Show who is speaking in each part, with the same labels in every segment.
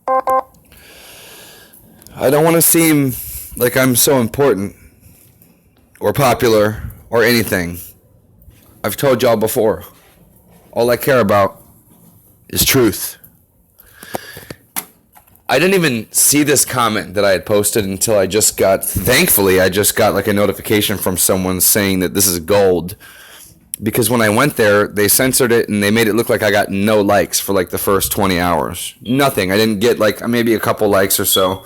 Speaker 1: I don't want to seem like I'm so important or popular or anything. I've told y'all before. All I care about is truth. I didn't even see this comment that I had posted until thankfully, I just got like a notification from someone saying that this is gold. Because when I went there, they censored it and they made it look like I got no likes for like the first 20 hours. Nothing. I didn't get like maybe a couple likes or so.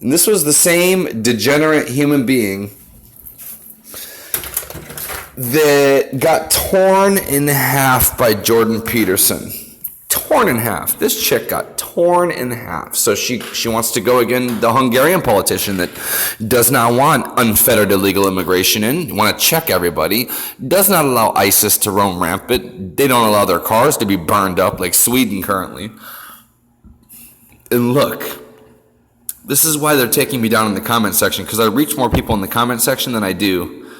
Speaker 1: And this was the same degenerate human being that got torn in half by Jordan Peterson. Torn in half. This chick got torn in half. So she wants to go against the Hungarian politician that does not want unfettered illegal immigration in, want to check everybody, does not allow ISIS to roam rampant. They don't allow their cars to be burned up like Sweden currently. And look, this is why they're taking me down in the comment section, because I reach more people in the comment section than I do.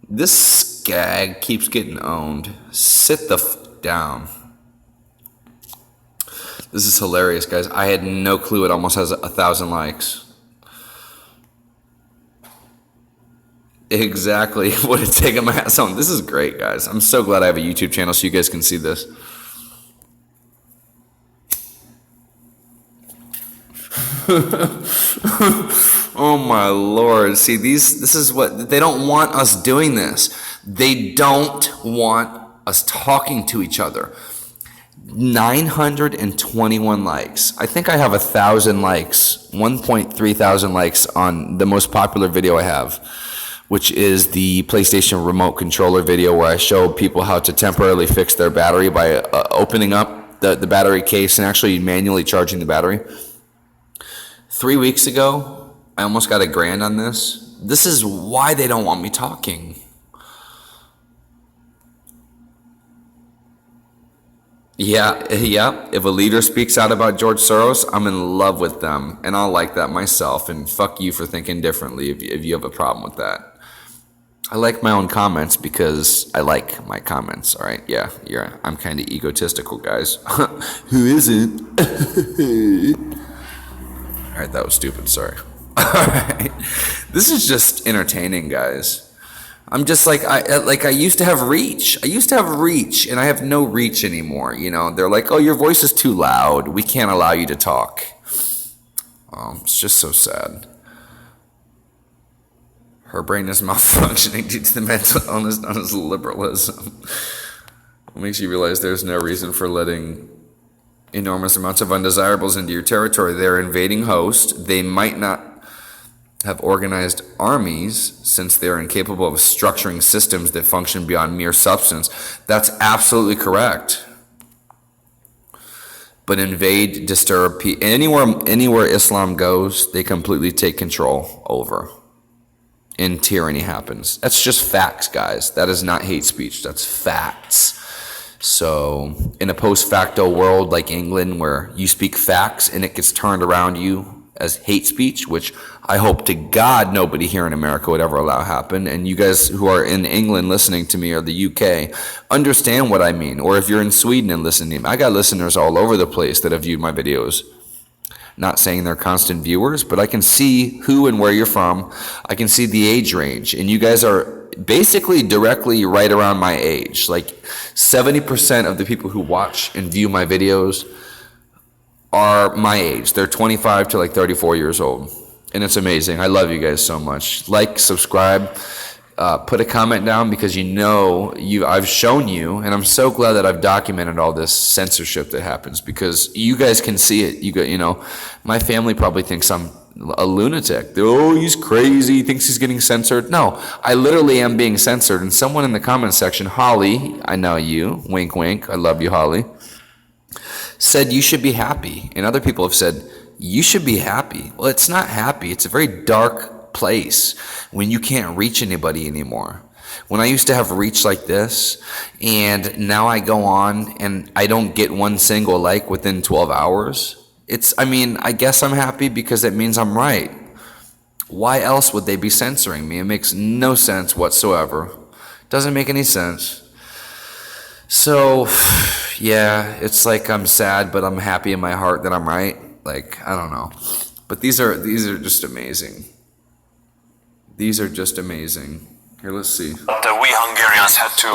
Speaker 1: This Skag keeps getting owned. Sit the down. This is hilarious, guys. I had no clue it almost has 1,000 likes. Exactly what it's taken my ass on. This is great, guys. I'm so glad I have a YouTube channel so you guys can see this. Oh my Lord. See, this is what they don't want us doing this. They don't want us talking to each other. 921 likes. I think I have 1,000 likes, 1.3 thousand likes on the most popular video I have, which is the PlayStation remote controller video where I show people how to temporarily fix their battery by opening up the battery case and actually manually charging the battery. 3 weeks ago, I almost got $1,000 on this. This is why they don't want me talking. Yeah. If a leader speaks out about George Soros, I'm in love with them, and I'll like that myself. And fuck you for thinking differently if you have a problem with that. I like my own comments because I like my comments. All right, yeah. I'm kind of egotistical, guys. Who isn't? All right, that was stupid. Sorry. All right, this is just entertaining, guys. I'm just like I used to have reach. And I have no reach anymore. You know, they're like, oh, your voice is too loud. We can't allow you to talk. It's just so sad. Her brain is malfunctioning due to the mental illness known as liberalism. It makes you realize there's no reason for letting enormous amounts of undesirables into your territory. They're invading host. They might not have organized armies since they're incapable of structuring systems that function beyond mere substance. That's absolutely correct. But invade, disturb, anywhere Islam goes, they completely take control over. And tyranny happens. That's just facts, guys. That is not hate speech. That's facts. So in a post-facto world like England where you speak facts and it gets turned around you as hate speech, which I hope to God nobody here in America would ever allow happen, and you guys who are in England listening to me or the UK understand what I mean, or if you're in Sweden and listening to me, I got listeners all over the place that have viewed my videos. Not saying they're constant viewers, but I can see who and where you're from. I can see the age range, and you guys are basically directly right around my age. Like 70% of the people who watch and view my videos are my age. They're 25 to like 34 years old. And it's amazing. I love you guys so much. Like, subscribe, put a comment down because I've shown you, and I'm so glad that I've documented all this censorship that happens because you guys can see it. My family probably thinks I'm a lunatic. Oh, he's crazy. He thinks he's getting censored. No, I literally am being censored. And someone in the comment section, Holly, I know you, wink, wink, I love you, Holly, said you should be happy. And other people have said, you should be happy. Well, it's not happy. It's a very dark place when you can't reach anybody anymore. When I used to have reach like this, and now I go on and I don't get one single like within 12 hours, I guess I'm happy because it means I'm right. Why else would they be censoring me? It makes no sense whatsoever. Doesn't make any sense. So, Yeah, it's like I'm sad, but I'm happy in my heart that I'm right. Like, I don't know. But these are just amazing. These are just amazing. Here, let's see.
Speaker 2: What we Hungarians had to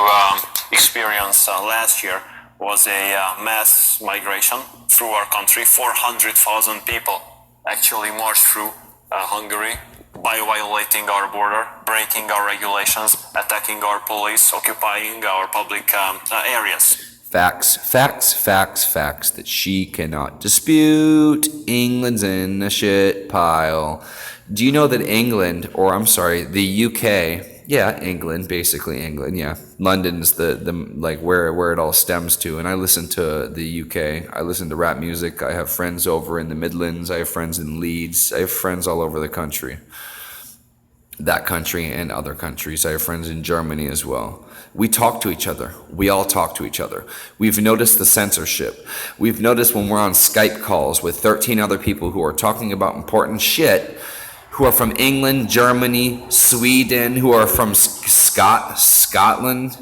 Speaker 2: experience last year was a mass migration through our country. 400,000 people actually marched through Hungary by violating our border, breaking our regulations, attacking our police, occupying our public areas.
Speaker 1: Facts that she cannot dispute. England's in a shit pile. Do you know that England, or I'm sorry, the UK, yeah, England, basically England, yeah. London's the like where it all stems to. And I listen to the UK. I listen to rap music. I have friends over in the Midlands. I have friends in Leeds. I have friends all over the country. That country and other countries. I have friends in Germany as well. We talk to each other. We all talk to each other. We've noticed the censorship. We've noticed when we're on Skype calls with 13 other people who are talking about important shit, who are from England, Germany, Sweden, who are from Scotland.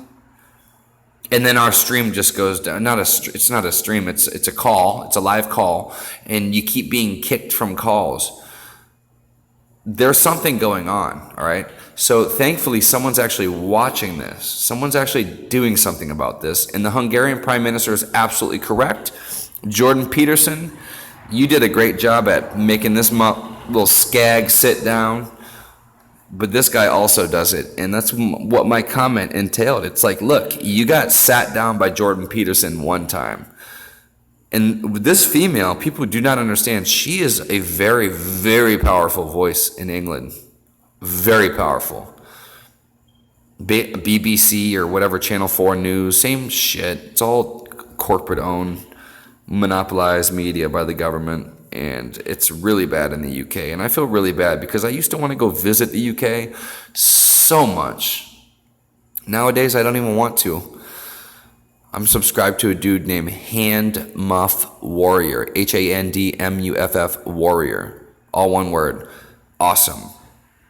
Speaker 1: And then our stream just goes down. It's not a stream, it's a call. It's a live call. And you keep being kicked from calls. There's something going on, all right? So thankfully, someone's actually watching this. Someone's actually doing something about this. And the Hungarian Prime Minister is absolutely correct. Jordan Peterson, you did a great job at making this little Skag sit down. But this guy also does it. And that's what my comment entailed. It's like, look, you got sat down by Jordan Peterson one time. And with this female, people do not understand, she is a very, very powerful voice in England. Very powerful. BBC or whatever, Channel 4 News, same shit. It's all corporate-owned, monopolized media by the government. And it's really bad in the UK. And I feel really bad because I used to want to go visit the UK so much. Nowadays, I don't even want to. I'm subscribed to a dude named Handmuff Warrior, HANDMUFF Warrior, all one word. Awesome.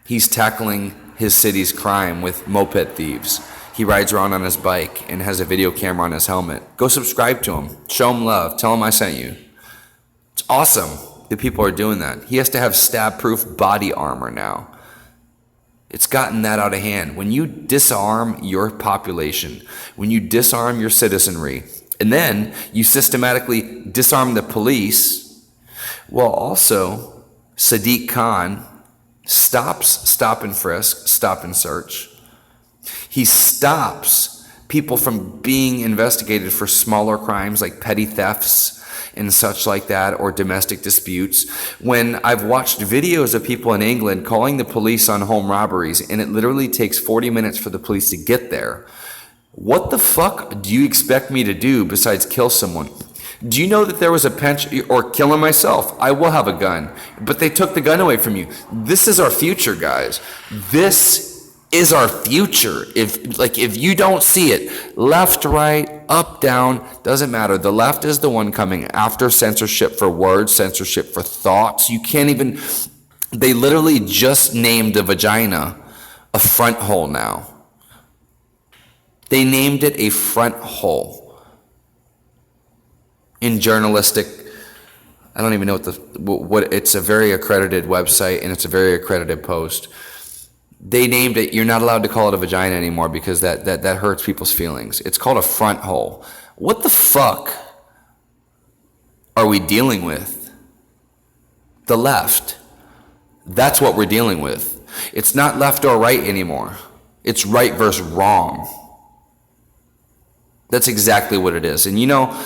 Speaker 1: He's tackling his city's crime with moped thieves. He rides around on his bike and has a video camera on his helmet. Go subscribe to him. Show him love. Tell him I sent you. It's awesome that people are doing that. He has to have stab-proof body armor now. It's gotten that out of hand. When you disarm your population, when you disarm your citizenry, and then you systematically disarm the police, well, also, Sadiq Khan stops stop and frisk, stop and search. He stops people from being investigated for smaller crimes like petty thefts and such like that, or domestic disputes. When I've watched videos of people in England calling the police on home robberies, and it literally takes 40 minutes for the police to get there. What the fuck do you expect me to do besides kill someone? Do you know that there was a pension, or killing myself? I will have a gun, but they took the gun away from you. This is our future, guys. This is our future. If you don't see it, left, right, up, down, doesn't matter. The left is the one coming after censorship for words, censorship for thoughts. You can't even, they literally just named a vagina a front hole now. They named it a front hole. In journalistic, I don't even know what it's a very accredited website and it's a very accredited post. They named it, you're not allowed to call it a vagina anymore because that hurts people's feelings. It's called a front hole. What the fuck are we dealing with? The left. That's what we're dealing with. It's not left or right anymore. It's right versus wrong. That's exactly what it is. And you know,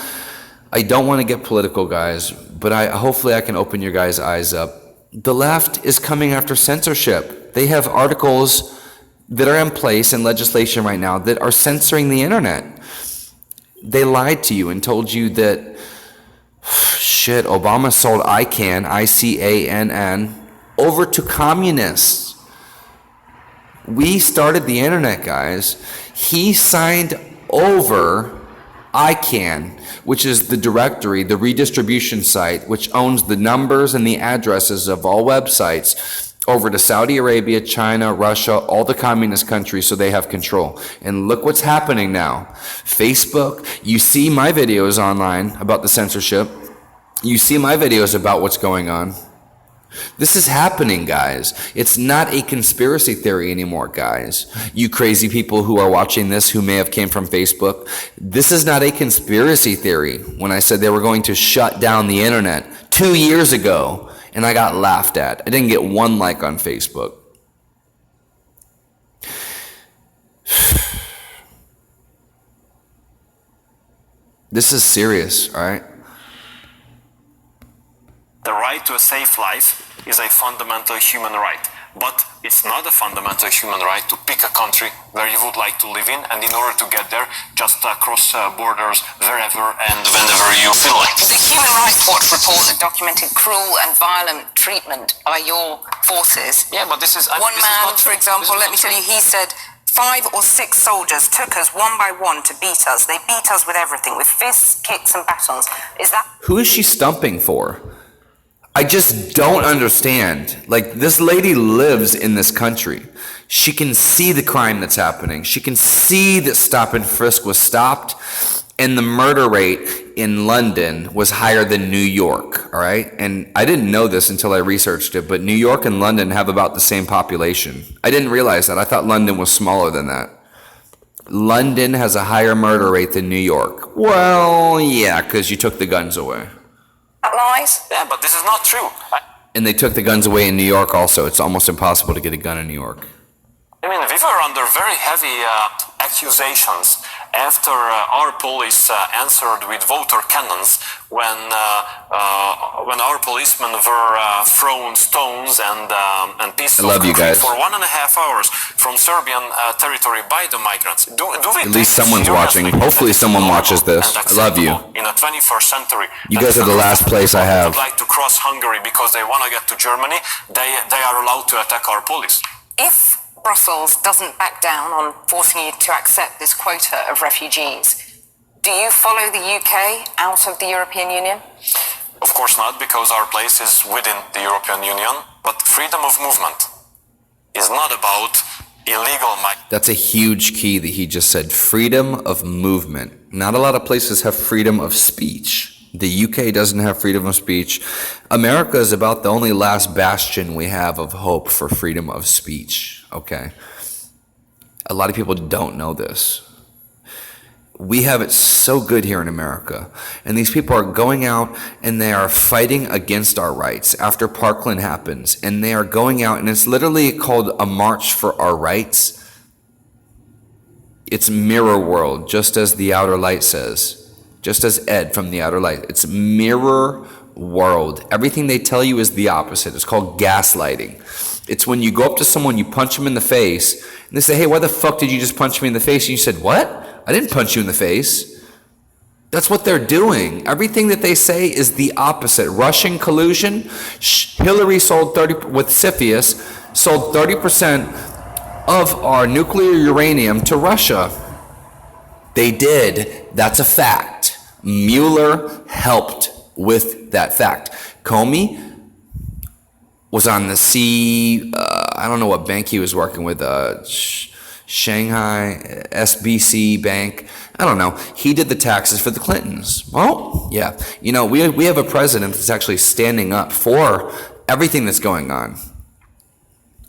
Speaker 1: I don't want to get political, guys, but hopefully I can open your guys' eyes up. The left is coming after censorship. They have articles that are in place in legislation right now that are censoring the internet. They lied to you and told you that, shit, Obama sold ICANN, ICANN, over to communists. We started the internet, guys. He signed over ICANN, which is the directory, the redistribution site, which owns the numbers and the addresses of all websites, over to Saudi Arabia, China, Russia, all the communist countries, so they have control. And look what's happening now. Facebook, you see my videos online about the censorship. You see my videos about what's going on. This is happening, guys. It's not a conspiracy theory anymore, guys. You crazy people who are watching this who may have came from Facebook. This is not a conspiracy theory when I said they were going to shut down the internet 2 years ago, and I got laughed at. I didn't get one like on Facebook. This is serious, all right?
Speaker 2: The right to a safe life is a fundamental human right, but it's not a fundamental human right to pick a country where you would like to live in, and in order to get there, just cross borders wherever and whenever you feel like.
Speaker 3: The Human Rights Watch report that documented cruel and violent treatment by your forces.
Speaker 2: Yeah, but this is...
Speaker 3: One man, for example, let me tell you, he said, 5 or 6 soldiers took us one by one to beat us. They beat us with everything, with fists, kicks and batons. Is that...
Speaker 1: Who is she stumping for? I just don't understand. Like, this lady lives in this country. She can see the crime that's happening. She can see that stop and frisk was stopped, and the murder rate in London was higher than New York, all right? And I didn't know this until I researched it, but New York and London have about the same population. I didn't realize that. I thought London was smaller than that. London has a higher murder rate than New York. Well, yeah, because you took the guns away.
Speaker 3: That lies?
Speaker 2: Yeah, but this is not true.
Speaker 1: And they took the guns away in New York also. It's almost impossible to get a gun in New York.
Speaker 2: I mean, we were under very heavy accusations after our police answered with water cannons when our policemen were thrown stones and pieces of concrete for 1.5 hours from Serbian territory by the migrants. Do we
Speaker 1: At least someone's watching. Hopefully someone watches this. I love you.
Speaker 2: In the 21st century.
Speaker 1: You guys are the last place I have.
Speaker 2: Would like to cross Hungary because they want to get to Germany. They are allowed to attack our police.
Speaker 3: If Brussels doesn't back down on forcing you to accept this quota of refugees, do you follow the UK out of the European Union?
Speaker 2: Of course not, because our place is within the European Union. But freedom of movement is not about illegal migration.
Speaker 1: That's a huge key that he just said. Freedom of movement. Not a lot of places have freedom of speech. The UK doesn't have freedom of speech. America is about the only last bastion we have of hope for freedom of speech, okay? A lot of people don't know this. We have it so good here in America. And these people are going out and they are fighting against our rights after Parkland happens. And they are going out, and it's literally called a march for our rights. It's mirror world, just as the Outer Light says. Just as Ed from the Outer Light. It's mirror world. Everything they tell you is the opposite. It's called gaslighting. It's when you go up to someone, you punch them in the face, and they say, hey, why the fuck did you just punch me in the face? And you said, what? I didn't punch you in the face. That's what they're doing. Everything that they say is the opposite. Russian collusion. Hillary sold 30, with CFIUS, sold 30% of our nuclear uranium to Russia. They did. That's a fact. Mueller helped with that fact. Comey was on the I don't know what bank he was working with, Shanghai, SBC Bank. I don't know. He did the taxes for the Clintons. Well, yeah. You know, we have a president that's actually standing up for everything that's going on.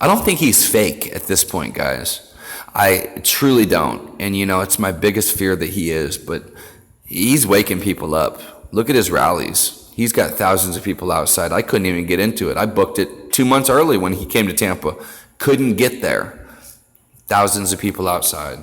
Speaker 1: I don't think he's fake at this point, guys. I truly don't. And, you know, it's my biggest fear that he is, but he's waking people up. Look at his rallies. He's got thousands of people outside. I couldn't even get into it. I booked it 2 months early when he came to Tampa. Couldn't get there. Thousands of people outside.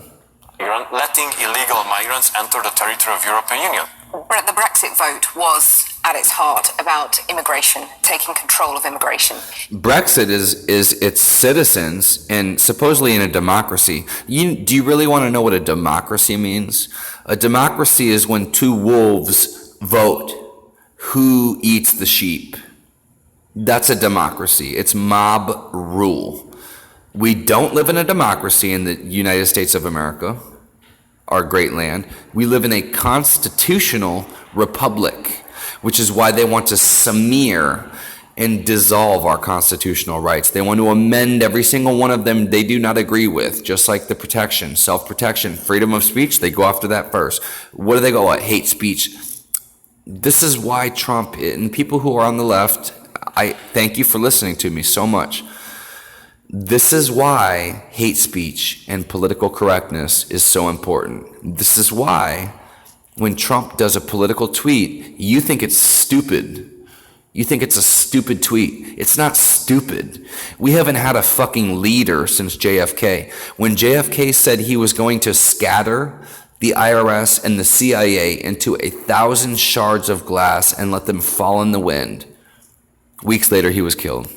Speaker 2: Letting illegal migrants enter the territory of European Union.
Speaker 3: The Brexit vote was, at its heart, about immigration, taking control of immigration.
Speaker 1: Brexit is its citizens, and supposedly in a democracy. Do you really want to know what a democracy means? A democracy is when 2 wolves vote who eats the sheep. That's a democracy. It's mob rule. We don't live in a democracy in the United States of America, our great land. We live in a constitutional republic, which is why they want to smear and dissolve our constitutional rights. They want to amend every single one of them they do not agree with, just like the protection, self-protection, freedom of speech. They go after that first. What do they go at? Hate speech. This is why Trump and people who are on the left, I thank you for listening to me so much. This is why hate speech and political correctness is so important. This is why when Trump does a political tweet, you think it's stupid. You think it's a stupid tweet. It's not stupid. We haven't had a fucking leader since JFK. When JFK said he was going to scatter the IRS and the CIA into 1,000 shards of glass and let them fall in the wind, weeks later he was killed.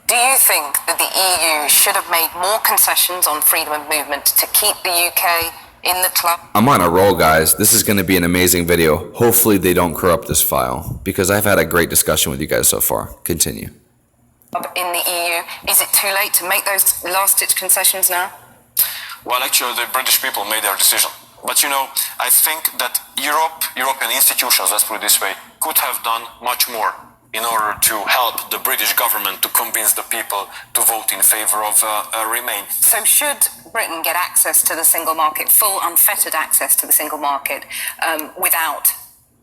Speaker 3: Do you think that the EU should have made more concessions on freedom of movement to keep the UK in the club?
Speaker 1: I'm on a roll, guys. This is going to be an amazing video. Hopefully they don't corrupt this file, because I've had a great discussion with you guys so far. Continue.
Speaker 3: In the EU, is it too late to make those last-ditch concessions now?
Speaker 2: Well, actually, the British people made their decision. But you know, I think that European institutions, let's put it this way, could have done much more in order to help the British government to convince the people to vote in favor of Remain.
Speaker 3: So should Britain get access to the single market, full unfettered access to the single market, without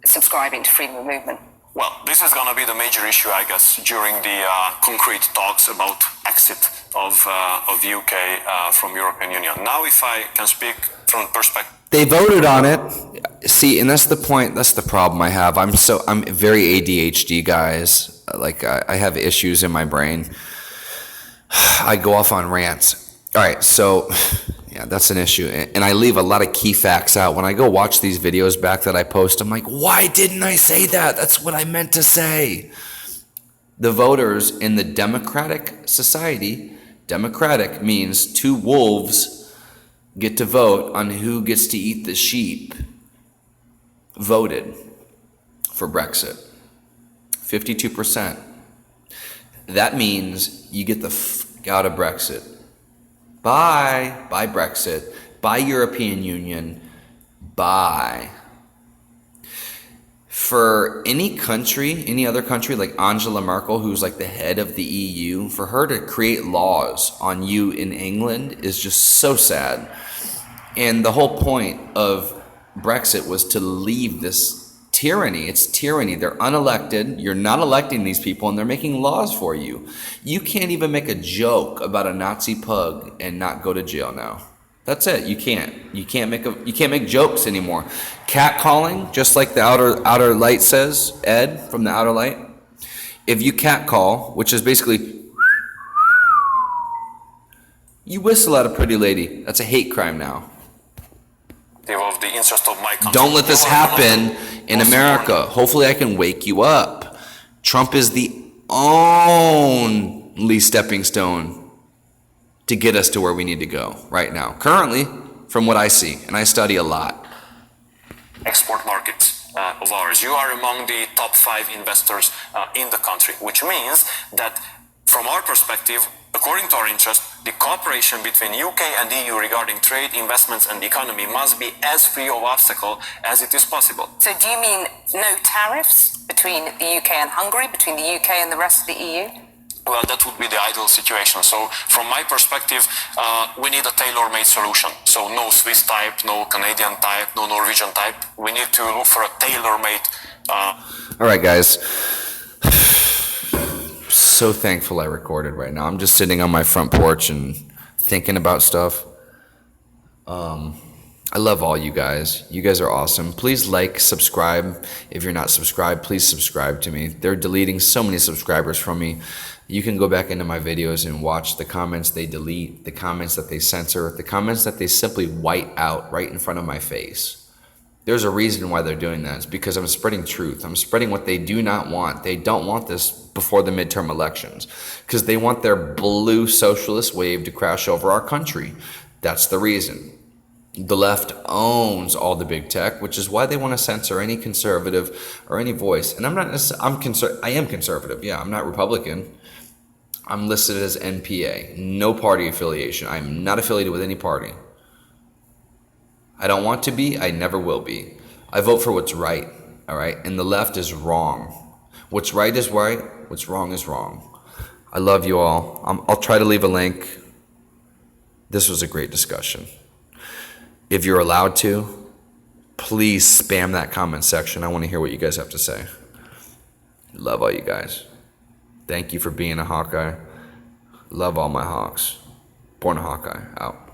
Speaker 3: subscribing to freedom of movement?
Speaker 2: Well, this is going to be the major issue, I guess, during the concrete talks about exit of UK from European Union. Now, if I can speak from perspective.
Speaker 1: They voted on it. See, and that's the point. That's the problem I have. I'm very ADHD, guys. Like I have issues in my brain. I go off on rants. All right, so yeah, that's an issue. And I leave a lot of key facts out. When I go watch these videos back that I post, I'm like, why didn't I say that? That's what I meant to say. The voters in the democratic society, democratic means two wolves get to vote on who gets to eat the sheep, voted for Brexit. 52%. That means you get the fuck out of Brexit. Bye. Bye Brexit. Bye European Union. Bye. For any country, any other country like Angela Merkel, who's like the head of the EU, for her to create laws on you in England is just so sad. And the whole point of Brexit was to leave this tyranny. It's tyranny. They're unelected. You're not electing these people, and they're making laws for you. You can't even make a joke about a Nazi pug and not go to jail now. That's it. You can't. You can't make jokes anymore. Catcalling, just like the outer light says, Ed from the outer light. If you catcall, which is basically you whistle at a pretty lady, that's a hate crime now.
Speaker 2: Of the interest of my country.
Speaker 1: Don't let this happen in America. Hopefully I can wake you up. Trump is the only stepping stone to get us to where we need to go right now. Currently, from what I see, and I study a lot.
Speaker 2: Export markets of ours. You are among the top 5 investors in the country, which means that from our perspective, according to our interest, the cooperation between UK and EU regarding trade, investments and economy must be as free of obstacle as it is possible.
Speaker 3: So do you mean no tariffs between the UK and Hungary, between the UK and the rest of the EU?
Speaker 2: Well, that would be the ideal situation. So from my perspective, we need a tailor-made solution. So no Swiss type, no Canadian type, no Norwegian type. We need to look for a tailor-made...
Speaker 1: All right, guys. So thankful I recorded right now. I'm just sitting on my front porch and thinking about stuff. I love all you guys. You guys are awesome. Please like, subscribe. If you're not subscribed, please subscribe to me. They're deleting so many subscribers from me. You can go back into my videos and watch the comments they delete, the comments that they censor, the comments that they simply white out right in front of my face. There's a reason why they're doing that. It's because I'm spreading truth. I'm spreading what they do not want. They don't want this before the midterm elections because they want their blue socialist wave to crash over our country. That's the reason. The left owns all the big tech, which is why they want to censor any conservative or any voice. And I am conservative. Yeah, I'm not Republican. I'm listed as NPA, no party affiliation. I'm not affiliated with any party. I don't want to be, I never will be. I vote for what's right, all right? And the left is wrong. What's right is right, What's wrong is wrong. I love you all. I'll try to leave a link. This was a great discussion. If you're allowed to, please spam that comment section. I want to hear what you guys have to say. Love all you guys. Thank you for being a Hawkeye. Love all my Hawks. Born a Hawkeye. Out.